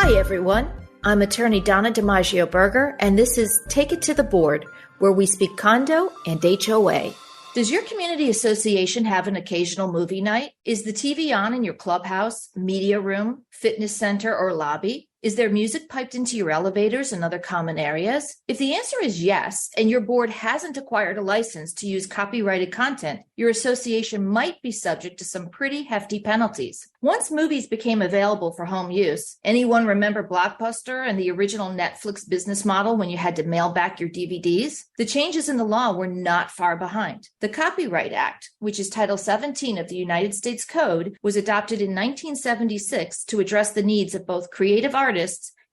Hi, everyone. I'm attorney Donna DiMaggio Berger, and this is Take It to the Board, where we speak condo and HOA. Does your community association have an occasional movie night? Is the TV on in your clubhouse, media room, fitness center, or lobby? Is there music piped into your elevators and other common areas? If the answer is yes, and your board hasn't acquired a license to use copyrighted content, your association might be subject to some pretty hefty penalties. Once movies became available for home use, anyone remember Blockbuster and the original Netflix business model when you had to mail back your DVDs? The changes in the law were not far behind. The Copyright Act, which is Title 17 of the United States Code, was adopted in 1976 to address the needs of both creative artists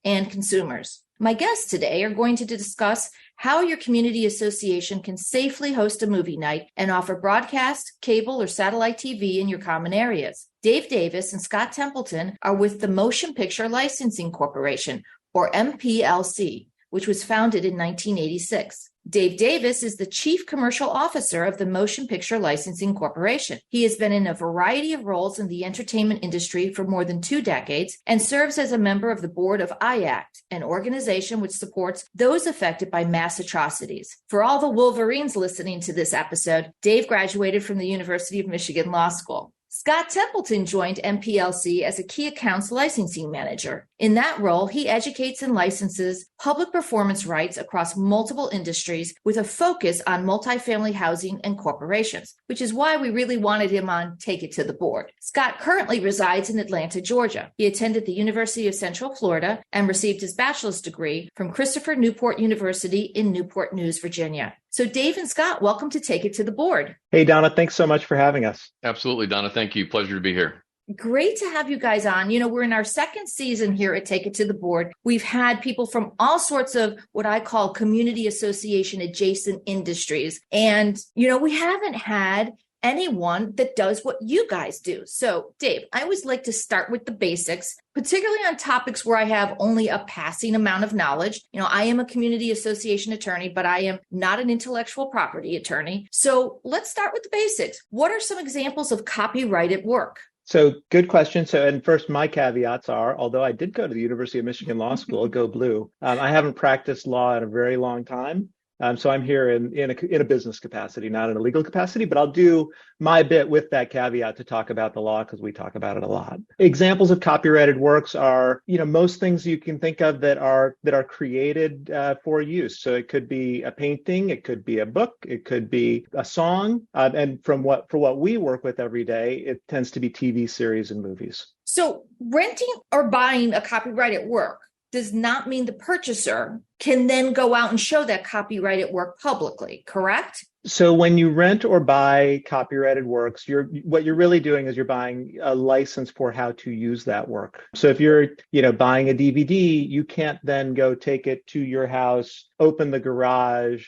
and consumers. My guests today are going to discuss how your community association can safely host a movie night and offer broadcast, cable, or satellite TV in your common areas. Dave Davis and Scott Templeton are with the Motion Picture Licensing Corporation, or MPLC, which was founded in 1986. Dave Davis is the Chief Commercial Officer of the Motion Picture Licensing Corporation. He has been in a variety of roles in the entertainment industry for more than 2 decades and serves as a member of the board of IACT, an organization which supports those affected by mass atrocities. For all the Wolverines listening to this episode, Dave graduated from the University of Michigan Law School. Scott Templeton joined MPLC as a key accounts licensing manager. In that role, he educates and licenses public performance rights across multiple industries with a focus on multifamily housing and corporations, which is why we really wanted him on Take It to the Board. Scott currently resides in Atlanta, Georgia. He attended the University of Central Florida and received his bachelor's degree from Christopher Newport University in Newport News, Virginia. So Dave and Scott, welcome to Take It to the Board. Hey, Donna, thanks so much for having us. Absolutely, Donna. Thank you. Pleasure to be here. Great to have you guys on. You know, we're in our second season here at Take It to the Board. We've had people from all sorts of what I call community association adjacent industries. And, you know, we haven't had anyone that does what you guys do. So, Dave, I always like to start with the basics, particularly on topics where I have only a passing amount of knowledge. You know, I am a community association attorney, but I am not an intellectual property attorney. So let's start with the basics. What are some examples of copyrighted work? So good question. And first, my caveats are, although I did go to the University of Michigan Law School, go blue, I haven't practiced law in a very long time. So I'm here in a business capacity, not in a legal capacity, but I'll do my bit with that caveat to talk about the law because we talk about it a lot. Examples of copyrighted works are, you know, most things you can think of that are created for use. So it could be a painting, it could be a book, it could be a song, and for what we work with every day, it tends to be TV series and movies. So renting or buying a copyrighted work does not mean the purchaser can then go out and show that copyrighted work publicly, correct? So when you rent or buy copyrighted works, what you're really doing is you're buying a license for how to use that work. So if you're, buying a DVD, you can't then go take it to your house, open the garage,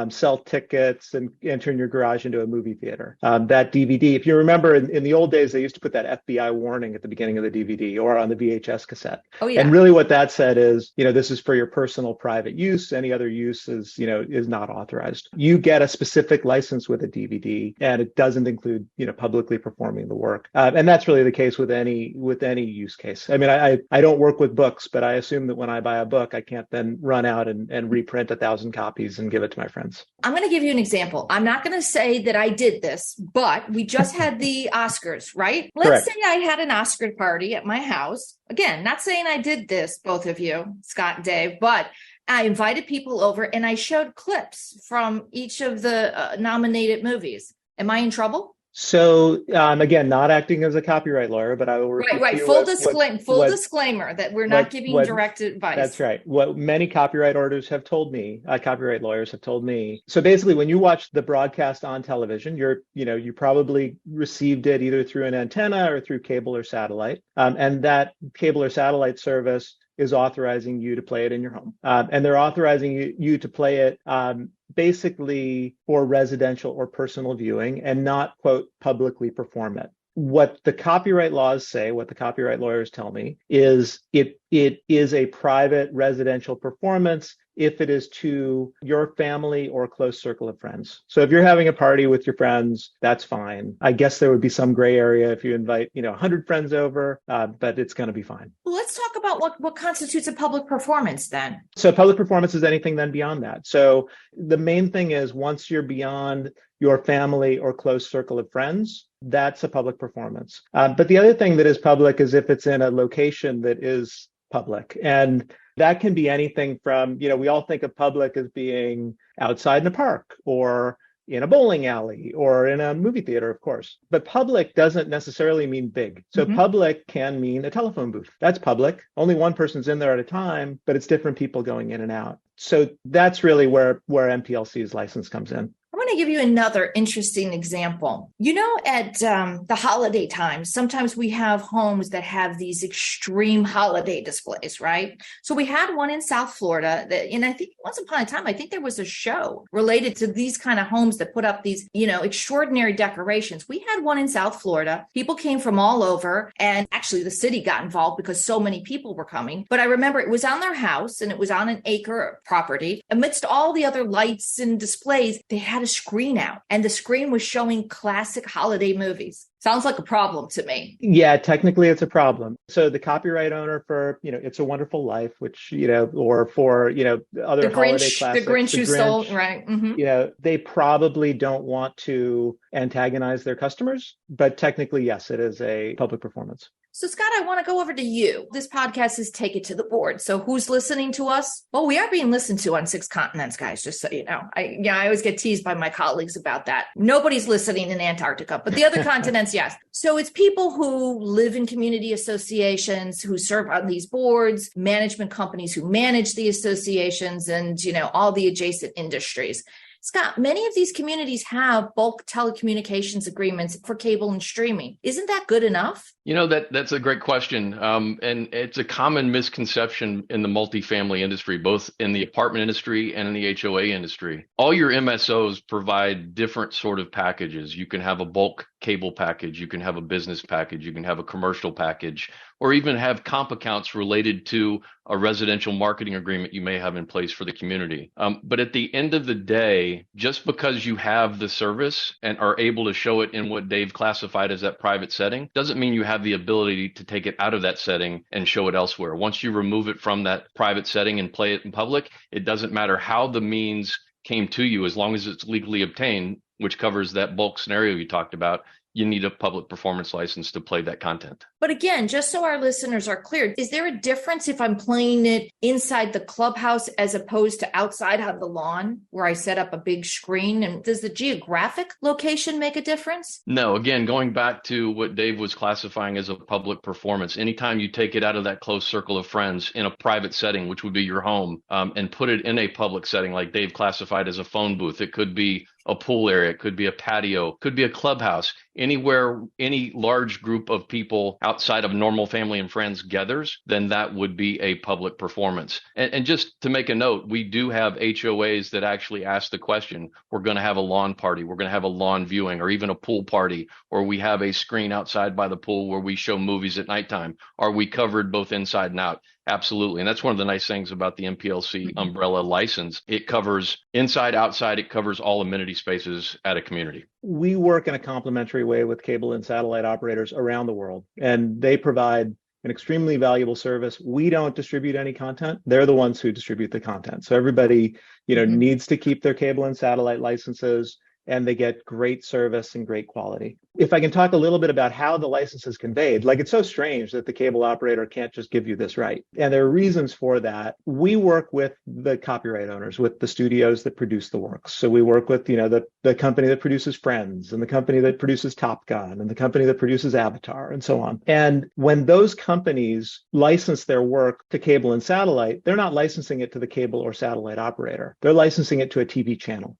sell tickets and turn your garage into a movie theater. That DVD, if you remember in the old days, they used to put that FBI warning at the beginning of the DVD or on the VHS cassette. Oh, yeah. And really what that said is, this is for your personal private use. Any other use is not authorized. You get a specific license with a DVD and it doesn't include, publicly performing the work. And that's really the case with any use case. I mean, I don't work with books, but I assume that when I buy a book, I can't then run out and reprint 1,000 copies and give it to my friends. I'm going to give you an example. I'm not going to say that I did this, but we just had the Oscars, right? Let's say I had an Oscar party at my house. Again, not saying I did this, both of you, Scott and Dave, but I invited people over and I showed clips from each of the nominated movies. Am I in trouble? So again, not acting as a copyright lawyer, but I will repeat right. Full disclaimer that we're not giving direct advice. That's right. What many copyright lawyers have told me. So basically, when you watch the broadcast on television, you probably received it either through an antenna or through cable or satellite, and that cable or satellite service is authorizing you to play it in your home, and they're authorizing you to play it basically for residential or personal viewing and not, quote, publicly perform it. What the copyright laws say, what the copyright lawyers tell me, is it is a private residential performance if it is to your family or close circle of friends. So if you're having a party with your friends, that's fine. I guess there would be some gray area if you invite, 100 friends over, but it's going to be fine. Well, let's talk about what constitutes a public performance then. So public performance is anything then beyond that. So the main thing is once you're beyond your family or close circle of friends, that's a public performance. But the other thing that is public is if it's in a location that is public. And that can be anything from, we all think of public as being outside in a park or in a bowling alley or in a movie theater, of course. But public doesn't necessarily mean big. So public can mean a telephone booth. That's public. Only one person's in there at a time, but it's different people going in and out. So that's really where MPLC's license comes in. I'm going to give you another interesting example. At the holiday time, sometimes we have homes that have these extreme holiday displays, right? So we had one in South Florida and I think once upon a time, I think there was a show related to these kind of homes that put up these, extraordinary decorations. We had one in South Florida. People came from all over, and actually the city got involved because so many people were coming. But I remember it was on their house and it was on an acre property. Amidst all the other lights and displays, they had a screen out, and the screen was showing classic holiday movies. Sounds like a problem to me. Yeah, technically it's a problem. So the copyright owner for, It's a Wonderful Life, which, or for, other holiday classics. The Grinch who stole, right. Mm-hmm. They probably don't want to antagonize their customers, but technically, yes, it is a public performance. So Scott, I want to go over to you. This podcast is Take It to the Board. So who's listening to us? Well, we are being listened to on 6 continents, guys, just so you know. I always get teased by my colleagues about that. Nobody's listening in Antarctica, but the other continents, yes. So it's people who live in community associations, who serve on these boards, management companies who manage the associations, and, all the adjacent industries. Scott, many of these communities have bulk telecommunications agreements for cable and streaming. Isn't that good enough? That's a great question. And it's a common misconception in the multifamily industry, both in the apartment industry and in the HOA industry. All your MSOs provide different sort of packages. You can have a bulk cable package, you can have a business package, you can have a commercial package, or even have comp accounts related to a residential marketing agreement you may have in place for the community. But at the end of the day, just because you have the service and are able to show it in what Dave classified as that private setting, doesn't mean you have the ability to take it out of that setting and show it elsewhere. Once you remove it from that private setting and play it in public, it doesn't matter how the means came to you, as long as it's legally obtained, which covers that bulk scenario you talked about. You need a public performance license to play that content. But again, just so our listeners are clear, is there a difference if I'm playing it inside the clubhouse as opposed to outside on the lawn where I set up a big screen? And does the geographic location make a difference? No, again, going back to what Dave was classifying as a public performance, anytime you take it out of that close circle of friends in a private setting, which would be your home, and put it in a public setting like Dave classified as a phone booth, it could be a pool area, it could be a patio, could be a clubhouse, anywhere any large group of people outside of normal family and friends gathers, then that would be a public performance. And just to make a note, we do have HOAs that actually ask the question, we're going to have a lawn party, we're going to have a lawn viewing, or even a pool party, or we have a screen outside by the pool where we show movies at nighttime. Are we covered both inside and out? Absolutely. And that's one of the nice things about the MPLC umbrella license. It covers inside, outside, it covers all amenity spaces at a community. We work in a complementary way with cable and satellite operators around the world, and they provide an extremely valuable service. We don't distribute any content. They're the ones who distribute the content. So everybody, needs to keep their cable and satellite licenses, and they get great service and great quality. If I can talk a little bit about how the license is conveyed, it's so strange that the cable operator can't just give you this right. And there are reasons for that. We work with the copyright owners, with the studios that produce the works. So we work with, the company that produces Friends, and the company that produces Top Gun, and the company that produces Avatar, and so on. And when those companies license their work to cable and satellite, they're not licensing it to the cable or satellite operator. They're licensing it to a TV channel.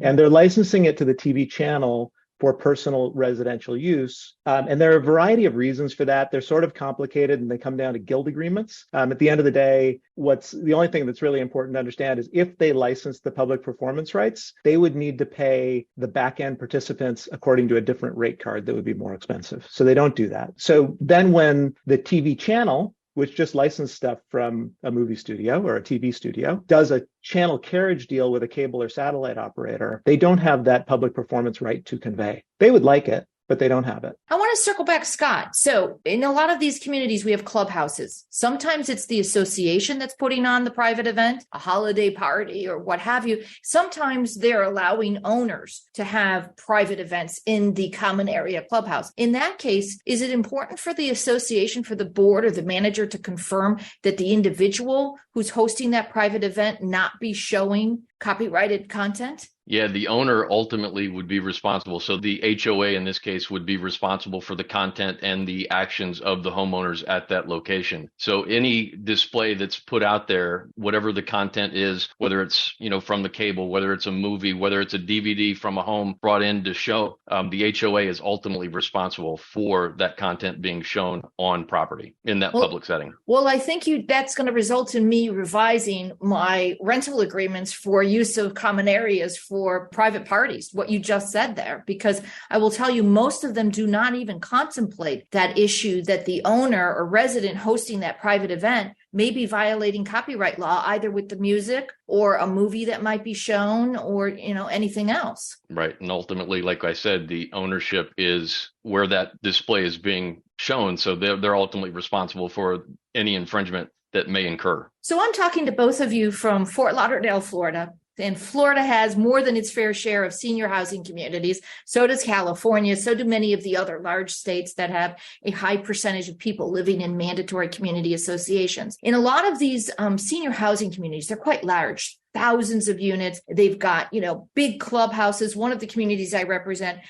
And they're licensing it to the TV channel for personal residential use. And there are a variety of reasons for that. They're sort of complicated, and they come down to guild agreements. At the end of the day, the only thing that's really important to understand is if they license the public performance rights, they would need to pay the back-end participants according to a different rate card that would be more expensive. So they don't do that. So then when the TV channel which just licensed stuff from a movie studio or a TV studio, does a channel carriage deal with a cable or satellite operator, they don't have that public performance right to convey. They would like it, but they don't have it. I want to circle back, Scott. So in a lot of these communities, we have clubhouses. Sometimes it's the association that's putting on the private event, a holiday party or what have you. Sometimes they're allowing owners to have private events in the common area clubhouse. In that case, is it important for the association, for the board or the manager to confirm that the individual who's hosting that private event not be showing copyrighted content? Yeah, the owner ultimately would be responsible. So the HOA in this case would be responsible for the content and the actions of the homeowners at that location. So any display that's put out there, whatever the content is, whether it's, from the cable, whether it's a movie, whether it's a DVD from a home brought in to show, the HOA is ultimately responsible for that content being shown on property in that public setting. Well, I think that's going to result in me revising my rental agreements for use of common areas for private parties, what you just said there, because I will tell you, most of them do not even contemplate that issue that the owner or resident hosting that private event may be violating copyright law, either with the music or a movie that might be shown or, anything else. Right. And ultimately, like I said, the ownership is where that display is being shown. So they're ultimately responsible for any infringement that may incur. So I'm talking to both of you from Fort Lauderdale, Florida. And Florida has more than its fair share of senior housing communities. So does California. So do many of the other large states that have a high percentage of people living in mandatory community associations. In a lot of these senior housing communities, they're quite large. Thousands of units. They've got, big clubhouses. One of the communities I represent,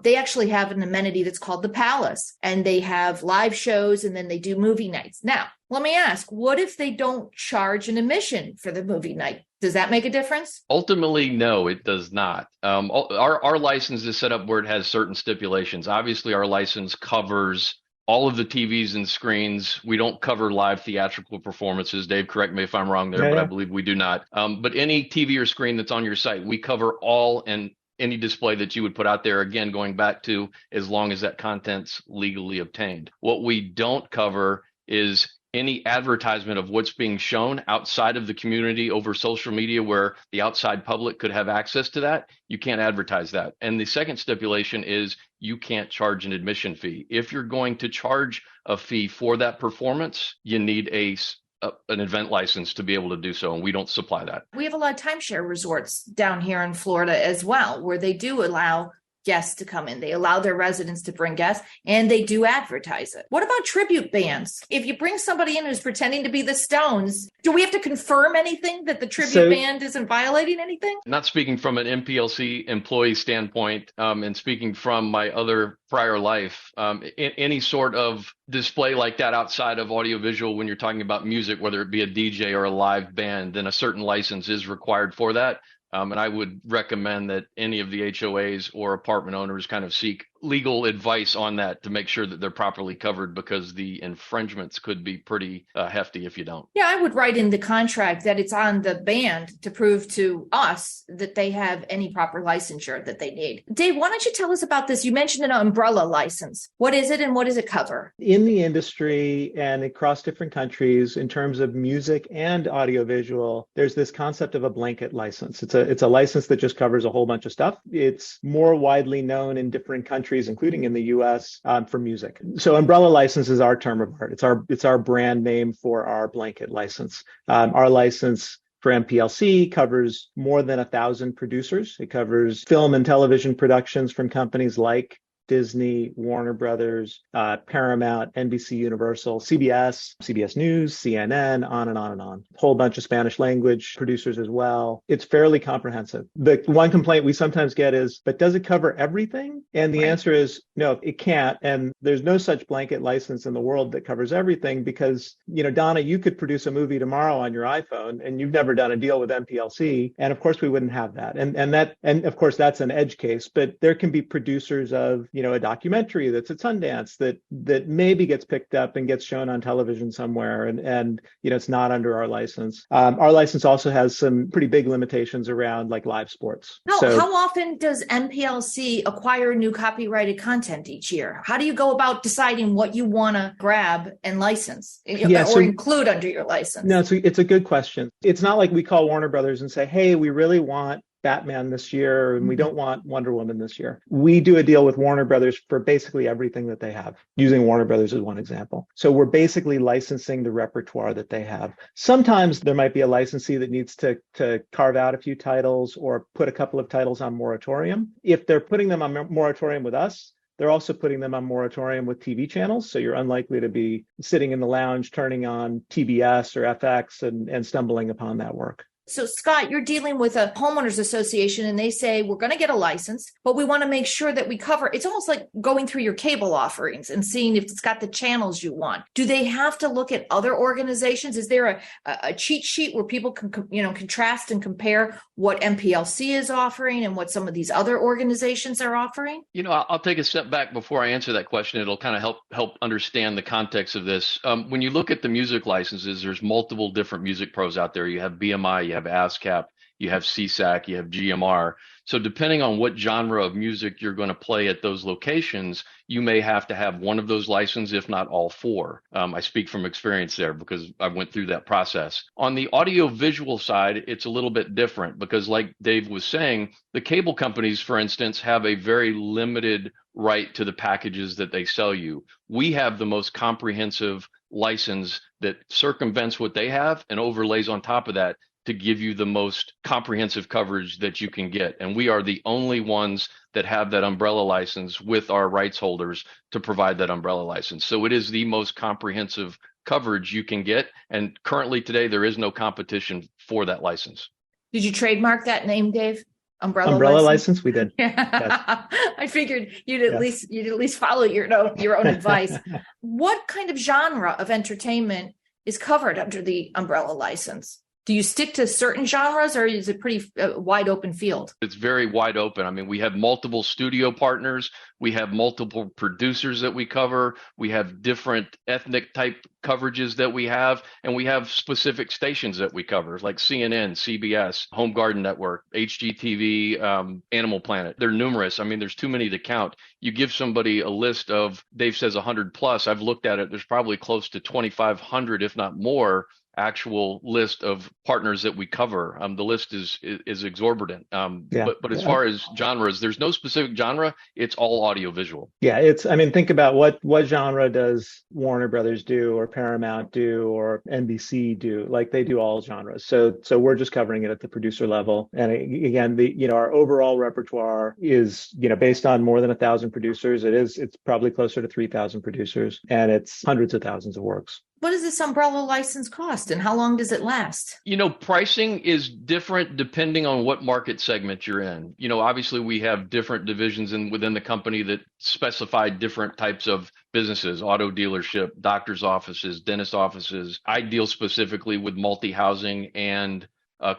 they actually have an amenity that's called the Palace, and they have live shows and then they do movie nights. Now, let me ask, what if they don't charge an admission for the movie night? Does that make a difference? Ultimately, no, it does not. Our license is set up where it has certain stipulations. Obviously, our license covers all of the TVs and screens. We don't cover live theatrical performances. Dave, correct me if I'm wrong there, but I believe we do not. But any TV or screen that's on your site, we cover all and any display that you would put out there, again, going back to as long as that content's legally obtained. What we don't cover is any advertisement of what's being shown outside of the community over social media where the outside public could have access to that. You can't advertise that. And the second stipulation is you can't charge an admission fee. If you're going to charge a fee for that performance, you need an event license to be able to do so, and we don't supply that. We have a lot of timeshare resorts down here in Florida as well, where they do allow guests to come in. They allow their residents to bring guests, and they do advertise it. What about tribute bands? If you bring somebody in who's pretending to be the Stones, do we have to confirm anything that the tribute band isn't violating anything? Not speaking from an MPLC employee standpoint, and speaking from my other prior life, any sort of display like that outside of audiovisual, when you're talking about music, whether it be a DJ or a live band, then a certain license is required for that. And I would recommend that any of the HOAs or apartment owners kind of seek legal advice on that to make sure that they're properly covered, because the infringements could be pretty hefty if you don't. Yeah, I would write in the contract that it's on the band to prove to us that they have any proper licensure that they need. Dave, why don't you tell us about this? You mentioned an umbrella license. What is it and what does it cover? In the industry and across different countries, in terms of music and audiovisual, there's this concept of a blanket license. It's a license that just covers a whole bunch of stuff. It's more widely known in different countries, including in the US, for music. So umbrella license is our term of art. It's our brand name for our blanket license. Our license for MPLC covers more than 1,000 producers. It covers film and television productions from companies like Disney, Warner Brothers, Paramount, NBC Universal, CBS News, CNN, on and on and on. A whole bunch of Spanish language producers as well. It's fairly comprehensive. The one complaint we sometimes get is, but does it cover everything? And the answer is no, it can't. And there's no such blanket license in the world that covers everything, because, Donna, you could produce a movie tomorrow on your iPhone and you've never done a deal with MPLC. And of course we wouldn't have that. And of course that's an edge case, but there can be producers of a documentary that's at Sundance that maybe gets picked up and gets shown on television somewhere, and it's not under our license. Our license also has some pretty big limitations around like live sports. How often does MPLC acquire new copyrighted content each year? How do you go about deciding what you want to grab and license or include under your license? No, it's a good question. It's not like we call Warner Brothers and say, hey, we really want Batman this year and we don't want Wonder Woman this year. We do a deal with Warner Brothers for basically everything that they have, using Warner Brothers as one example. So we're basically licensing the repertoire that they have. Sometimes there might be a licensee that needs to carve out a few titles or put a couple of titles on moratorium. If they're putting them on moratorium with us, they're also putting them on moratorium with TV channels. So you're unlikely to be sitting in the lounge, turning on TBS or FX and stumbling upon that work. So, Scott, you're dealing with a homeowners association and they say, we're going to get a license, but we want to make sure that we cover. It's almost like going through your cable offerings and seeing if it's got the channels you want. Do they have to look at other organizations? Is there a cheat sheet where people can, contrast and compare what MPLC is offering and what some of these other organizations are offering? I'll take a step back before I answer that question. It'll kind of help understand the context of this. When you look at the music licenses, there's multiple different music pros out there. You have BMI, you have ASCAP, you have CSAC, you have GMR. So depending on what genre of music you're going to play at those locations, you may have to have one of those licenses, if not all four. I speak from experience there because I went through that process. On the audio visual side, it's a little bit different because like Dave was saying, the cable companies, for instance, have a very limited right to the packages that they sell you. We have the most comprehensive license that circumvents what they have and overlays on top of that to give you the most comprehensive coverage that you can get. And we are the only ones that have that umbrella license with our rights holders to provide that umbrella license. So it is the most comprehensive coverage you can get. And currently today, there is no competition for that license. Did you trademark that name, Dave? Umbrella license? We did. Yes. I figured you'd at least follow your own advice. What kind of genre of entertainment is covered under the umbrella license? Do you stick to certain genres or is it pretty wide open field? It's very wide open. I mean, we have multiple studio partners. We have multiple producers that we cover. We have different ethnic type coverages that we have. And we have specific stations that we cover, like CNN, CBS, Home Garden Network, HGTV, Animal Planet. They're numerous. I mean, there's too many to count. You give somebody a list of, Dave says 100 plus. I've looked at it. There's probably close to 2,500, if not more, actual list of partners that we cover. The list is exorbitant. But as far as genres, there's no specific genre. It's all audiovisual. Yeah, think about what genre does Warner Brothers do or Paramount do or NBC do? Like they do all genres. So we're just covering it at the producer level. And again, our overall repertoire is, based on more than 1,000 producers. It's probably closer to 3,000 producers and it's hundreds of thousands of works. What does this umbrella license cost and how long does it last? Pricing is different depending on what market segment you're in. Obviously we have different divisions within the company that specify different types of businesses, auto dealership, doctor's offices, dentist offices. I deal specifically with multi-housing and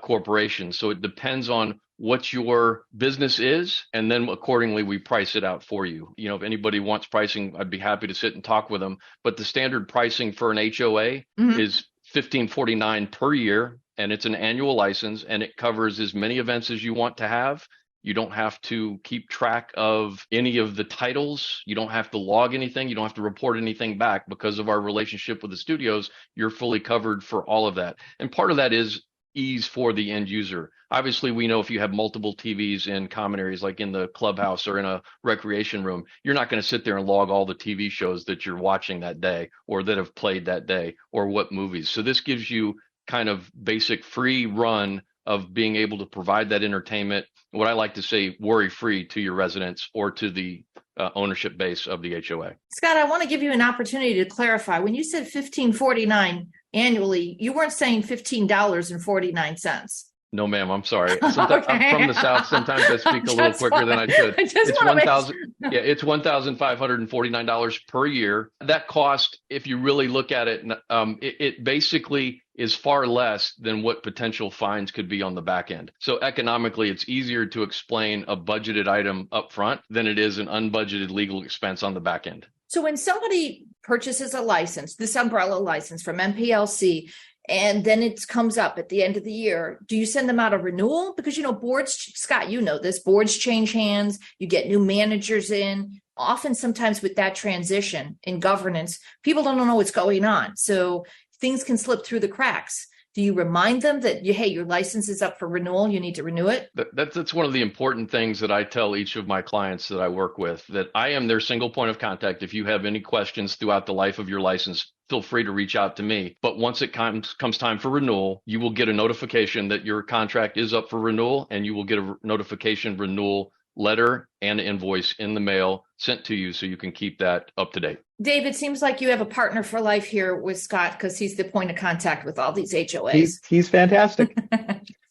corporations. So it depends on what your business is, and then accordingly we price it out for you. If anybody wants pricing, I'd be happy to sit and talk with them. But the standard pricing for an HOA is $1,549 per year, and it's an annual license, and it covers as many events as you want to have. You don't have to keep track of any of the titles. You don't have to log anything. You don't have to report anything back because of our relationship with the studios. You're fully covered for all of that. And part of that is ease for the end user. Obviously, we know if you have multiple TVs in common areas, like in the clubhouse or in a recreation room, you're not going to sit there and log all the TV shows that you're watching that day or that have played that day or what movies. So this gives you kind of basic free run of being able to provide that entertainment, what I like to say, worry-free to your residents or to the ownership base of the HOA. Scott, I want to give you an opportunity to clarify. When you said $1,549 annually, you weren't saying $15.49. No, ma'am. I'm sorry. Sometimes Okay. I'm from the South. Sometimes I speak a little Just quicker than I should. I just It's want to 1,000. Yeah, it's $1,549 per year. That cost, if you really look at it, it basically is far less than what potential fines could be on the back end. So economically, it's easier to explain a budgeted item up front than it is an unbudgeted legal expense on the back end. So when somebody purchases a license, this umbrella license from MPLC, and then it comes up at the end of the year, do you send them out a renewal? Because, boards, Scott, this, boards change hands, you get new managers in. Often, sometimes with that transition in governance, people don't know what's going on. So things can slip through the cracks. Do you remind them that, hey, your license is up for renewal, you need to renew it? That's one of the important things that I tell each of my clients that I work with, that I am their single point of contact. If you have any questions throughout the life of your license, feel free to reach out to me. But once it comes time for renewal, you will get a notification that your contract is up for renewal, and you will get a notification renewal letter and invoice in the mail sent to you so you can keep that up to date. Dave, it seems like you have a partner for life here with Scott, because he's the point of contact with all these HOAs. He's fantastic.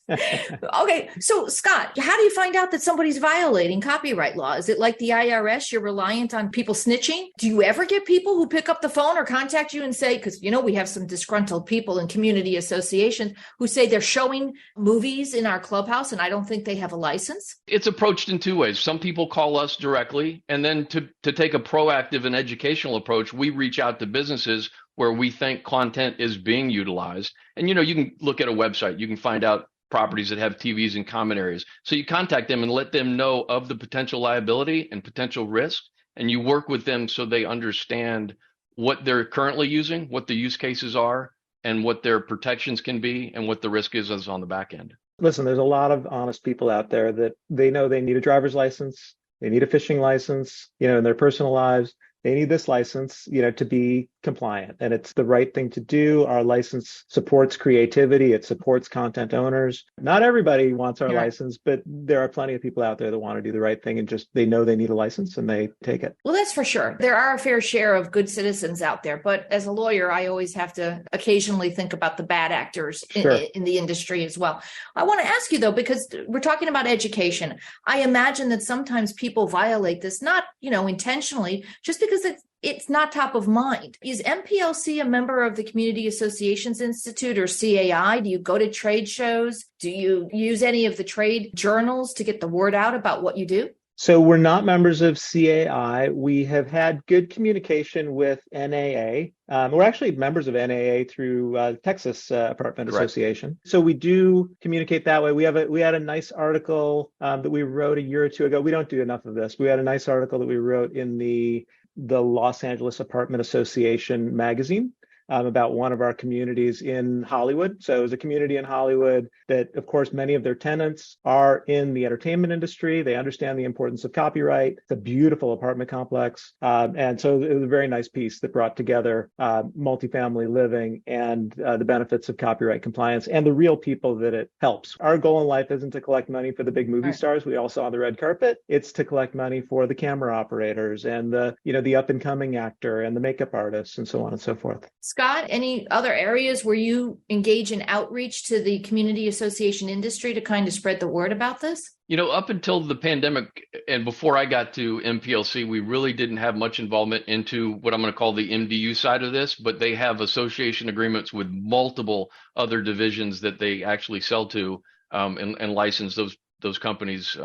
Okay, so Scott, how do you find out that somebody's violating copyright law? Is it like the IRS? You're reliant on people snitching? Do you ever get people who pick up the phone or contact you and say, because we have some disgruntled people in community associations who say they're showing movies in our clubhouse and I don't think they have a license? It's approached in two ways. Some people call us directly, and then to take a proactive and educational approach, we reach out to businesses where we think content is being utilized. And you can look at a website, you can find out properties that have TVs in common areas. So you contact them and let them know of the potential liability and potential risk, and you work with them so they understand what they're currently using, what the use cases are, and what their protections can be, and what the risk is on the back end. Listen, there's a lot of honest people out there that they know they need a driver's license, they need a fishing license, in their personal lives. They need this license, to be compliant, and it's the right thing to do. Our license supports creativity. It supports content owners. Not everybody wants our license, but there are plenty of people out there that want to do the right thing and just, they know they need a license and they take it. Well, that's for sure. There are a fair share of good citizens out there, but as a lawyer, I always have to occasionally think about the bad actors in the industry as well. I want to ask you though, because we're talking about education. I imagine that sometimes people violate this, not, intentionally, just because it's not top of mind. Is MPLC a member of the Community Associations Institute or CAI? Do you go to trade shows? Do you use any of the trade journals to get the word out about what you do? So we're not members of CAI. We have had good communication with NAA. We're actually members of NAA through Texas Apartment Correct. Association. So we do communicate that way. We had a nice article that we wrote a year or two ago. We don't do enough of this. We had a nice article that we wrote in the Los Angeles Apartment Association magazine about one of our communities in Hollywood. So it was a community in Hollywood that, of course, many of their tenants are in the entertainment industry. They understand the importance of copyright. It's a beautiful apartment complex. And so it was a very nice piece that brought together multifamily living and the benefits of copyright compliance and the real people that it helps. Our goal in life isn't to collect money for the big movie stars we all saw on the red carpet. It's to collect money for the camera operators and the up and coming actor and the makeup artists and so on and so forth. Scott, any other areas where you engage in outreach to the community association industry to kind of spread the word about this? Up until the pandemic and before I got to MPLC, we really didn't have much involvement into what I'm going to call the MDU side of this, but they have association agreements with multiple other divisions that they actually sell to and license those companies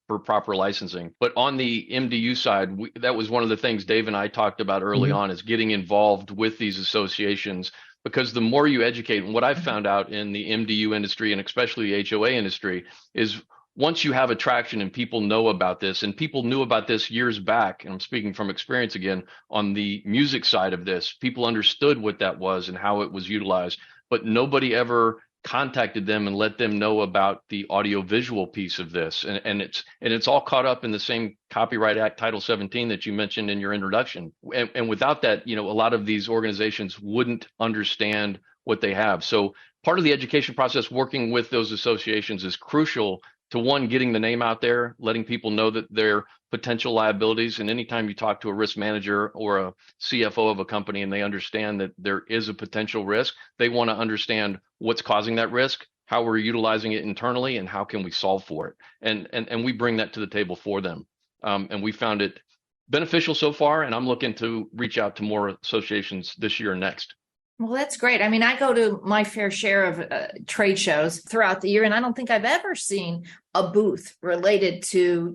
for proper licensing. But on the MDU side, that was one of the things Dave and I talked about early on, is getting involved with these associations, because the more you educate, and what I've found out in the MDU industry and especially the HOA industry is, once you have attraction and people know about this, and people knew about this years back, and I'm speaking from experience again, on the music side of this, people understood what that was and how it was utilized, but nobody ever contacted them and let them know about the audiovisual piece of this. And it's all caught up in the same Copyright Act Title 17 that you mentioned in your introduction. And without that, a lot of these organizations wouldn't understand what they have. So part of the education process, working with those associations, is crucial to, one, getting the name out there, letting people know that their potential liabilities. And anytime you talk to a risk manager or a CFO of a company and they understand that there is a potential risk, they want to understand what's causing that risk, how we're utilizing it internally, and how can we solve for it. And we bring that to the table for them. And we found it beneficial so far, and I'm looking to reach out to more associations this year and next. Well, that's great. I mean, I go to my fair share of trade shows throughout the year, and I don't think I've ever seen a booth related to,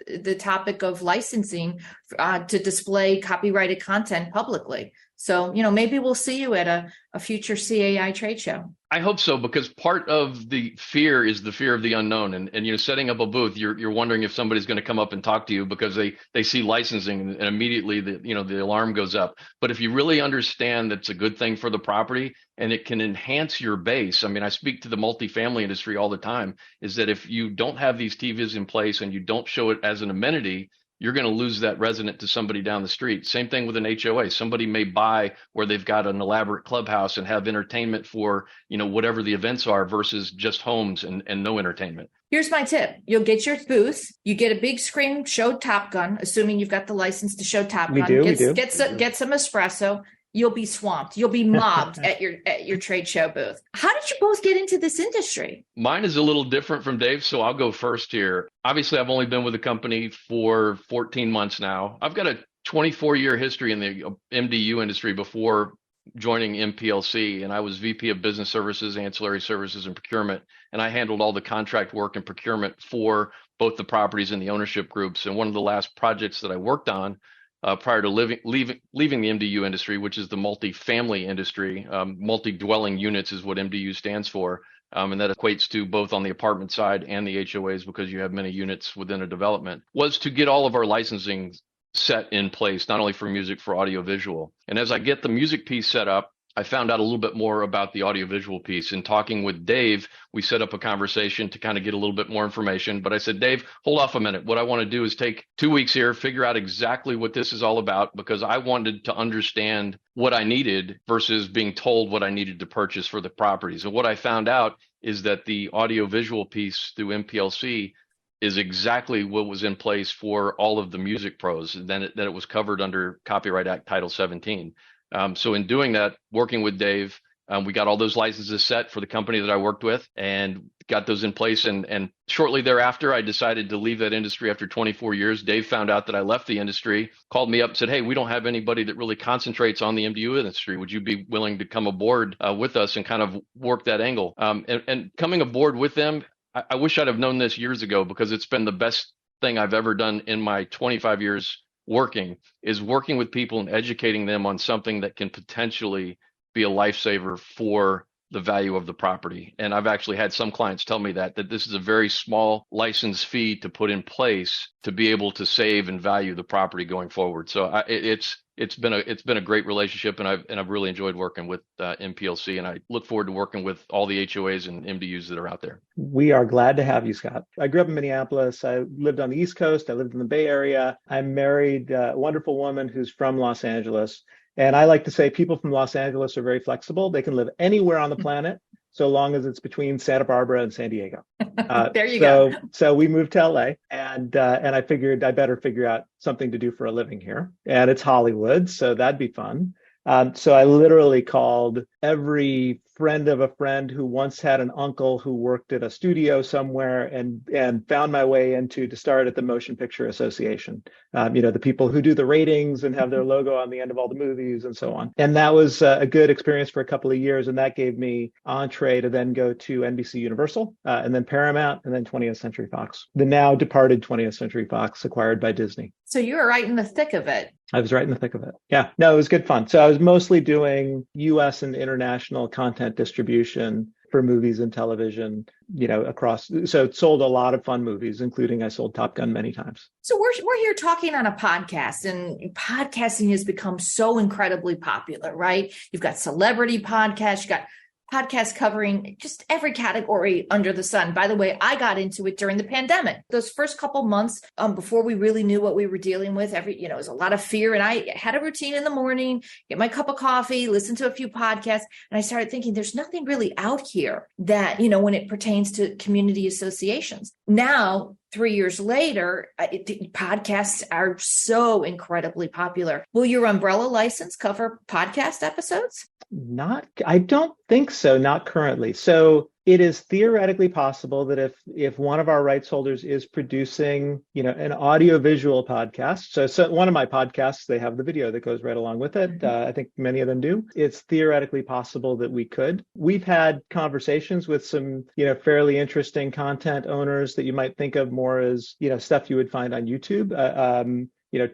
the topic of licensing to display copyrighted content publicly. So, maybe we'll see you at a future CAI trade show. I hope so, because part of the fear is the fear of the unknown. And setting up a booth, you're wondering if somebody's going to come up and talk to you because they see licensing and immediately the alarm goes up. But if you really understand that's a good thing for the property and it can enhance your base. I mean, I speak to the multifamily industry all the time, is that if you don't have these TVs in place and you don't show it as an amenity, you're going to lose that resident to somebody down the street. Same thing with an HOA. Somebody may buy where they've got an elaborate clubhouse and have entertainment for, whatever the events are versus just homes and no entertainment. Here's my tip. You'll get your booth. You get a big screen, show Top Gun, assuming you've got the license to show Top Gun. Get some espresso. You'll be swamped. You'll be mobbed at your trade show booth. How did you both get into this industry? Mine is a little different from Dave, so I'll go first here. Obviously, I've only been with the company for 14 months now. I've got a 24-year history in the MDU industry before joining MPLC, and I was VP of Business Services, Ancillary Services, and Procurement, and I handled all the contract work and procurement for both the properties and the ownership groups. And one of the last projects that I worked on prior to leaving the MDU industry, which is the multifamily industry. Multi-dwelling units is what MDU stands for. And that equates to both on the apartment side and the HOAs, because you have many units within a development, was to get all of our licensing set in place, not only for music, for audiovisual. And as I get the music piece set up, I found out a little bit more about the audiovisual piece. And talking with Dave, we set up a conversation to kind of get a little bit more information. But I said, Dave, hold off a minute. What I want to do is take 2 weeks here, figure out exactly what this is all about, because I wanted to understand what I needed versus being told what I needed to purchase for the properties. And what I found out is that the audiovisual piece through MPLC is exactly what was in place for all of the music pros, and then it was covered under Copyright Act Title 17. So in doing that, working with Dave, we got all those licenses set for the company that I worked with and got those in place. And shortly thereafter, I decided to leave that industry after 24 years. Dave found out that I left the industry, called me up and said, hey, we don't have anybody that really concentrates on the MDU industry. Would you be willing to come aboard with us and kind of work that angle? And coming aboard with them, I wish I'd have known this years ago, because it's been the best thing I've ever done in my 25 years working with people and educating them on something that can potentially be a lifesaver for the value of the property. And I've actually had some clients tell me that this is a very small license fee to put in place to be able to save and value the property going forward. So it's been a great relationship, and I've really enjoyed working with MPLC, and I look forward to working with all the HOAs and MDUs that are out there. We are glad to have you, Scott. I grew up in Minneapolis. I lived on the East Coast. I lived in the Bay Area. I married a wonderful woman who's from Los Angeles. And I like to say people from Los Angeles are very flexible. They can live anywhere on the planet, so long as it's between Santa Barbara and San Diego. There you go. So we moved to LA, and I figured I better figure out something to do for a living here. And it's Hollywood, so that'd be fun. So I literally called every friend of a friend who once had an uncle who worked at a studio somewhere, and found my way to start at the Motion Picture Association. The people who do the ratings and have their logo on the end of all the movies and so on. And that was a good experience for a couple of years. And that gave me entree to then go to NBC Universal, and then Paramount, and then 20th Century Fox, the now departed 20th Century Fox, acquired by Disney. So you were right in the thick of it. I was right in the thick of it. Yeah, no, it was good fun. So I was mostly doing US and international content distribution for movies and television, across. So it sold a lot of fun movies, including I sold Top Gun many times. So we're here talking on a podcast, and podcasting has become so incredibly popular, right? You've got celebrity podcasts, you've got podcasts covering just every category under the sun. By the way, I got into it during the pandemic. Those first couple months before we really knew what we were dealing with, it was a lot of fear. And I had a routine in the morning, get my cup of coffee, listen to a few podcasts. And I started thinking there's nothing really out here that, when it pertains to community associations. Now, 3 years later, podcasts are so incredibly popular. Will your umbrella license cover podcast episodes? I don't think so. Not currently. So It is theoretically possible that if one of our rights holders is producing, an audio-visual podcast, so one of my podcasts, they have the video that goes right along with it. I think many of them do. It's theoretically possible that we could. We've had conversations with some, fairly interesting content owners that you might think of more as, stuff you would find on YouTube.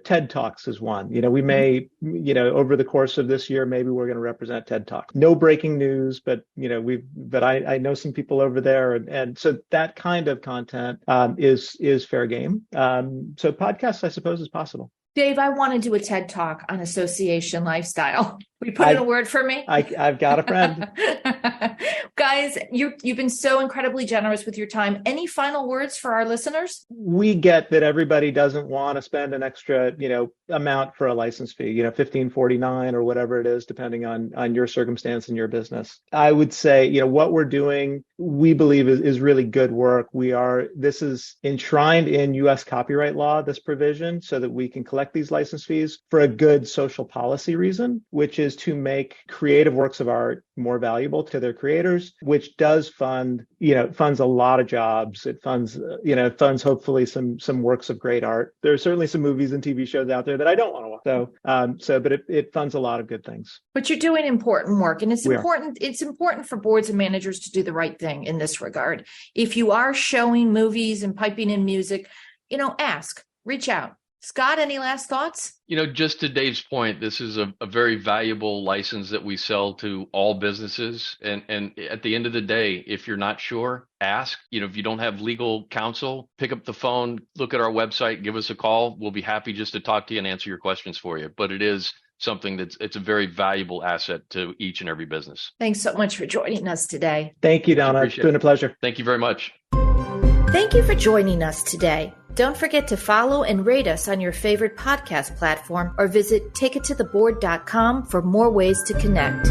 TED Talks is one. We may, over the course of this year, maybe we're going to represent TED Talks. No breaking news, but I know some people over there, and so that kind of content is fair game. So podcasts, I suppose, is possible. Dave, I want to do a TED Talk on association lifestyle. Will you put in a word for me? I've got a friend. Guys, you've been so incredibly generous with your time. Any final words for our listeners? We get that everybody doesn't want to spend an extra, amount for a license fee, $15.49 or whatever it is, depending on your circumstance and your business. I would say, what we're doing, we believe is really good work. This is enshrined in U.S. copyright law, this provision, so that we can collect these license fees for a good social policy reason, which is to make creative works of art more valuable to their creators, which does funds a lot of jobs. It funds hopefully some works of great art. There are certainly some movies and TV shows out there that I don't want to watch. But it funds a lot of good things. But you're doing important work, and it's important for boards and managers to do the right thing in this regard. If you are showing movies and piping in music, reach out. Scott, any last thoughts? Just to Dave's point, this is a very valuable license that we sell to all businesses. And at the end of the day, if you're not sure, ask. If you don't have legal counsel, pick up the phone, look at our website, give us a call. We'll be happy just to talk to you and answer your questions for you. But it is something it's a very valuable asset to each and every business. Thanks so much for joining us today. Thank you, Donna. It's been a pleasure. Thank you very much. Thank you for joining us today. Don't forget to follow and rate us on your favorite podcast platform or visit takeittotheboard.com for more ways to connect.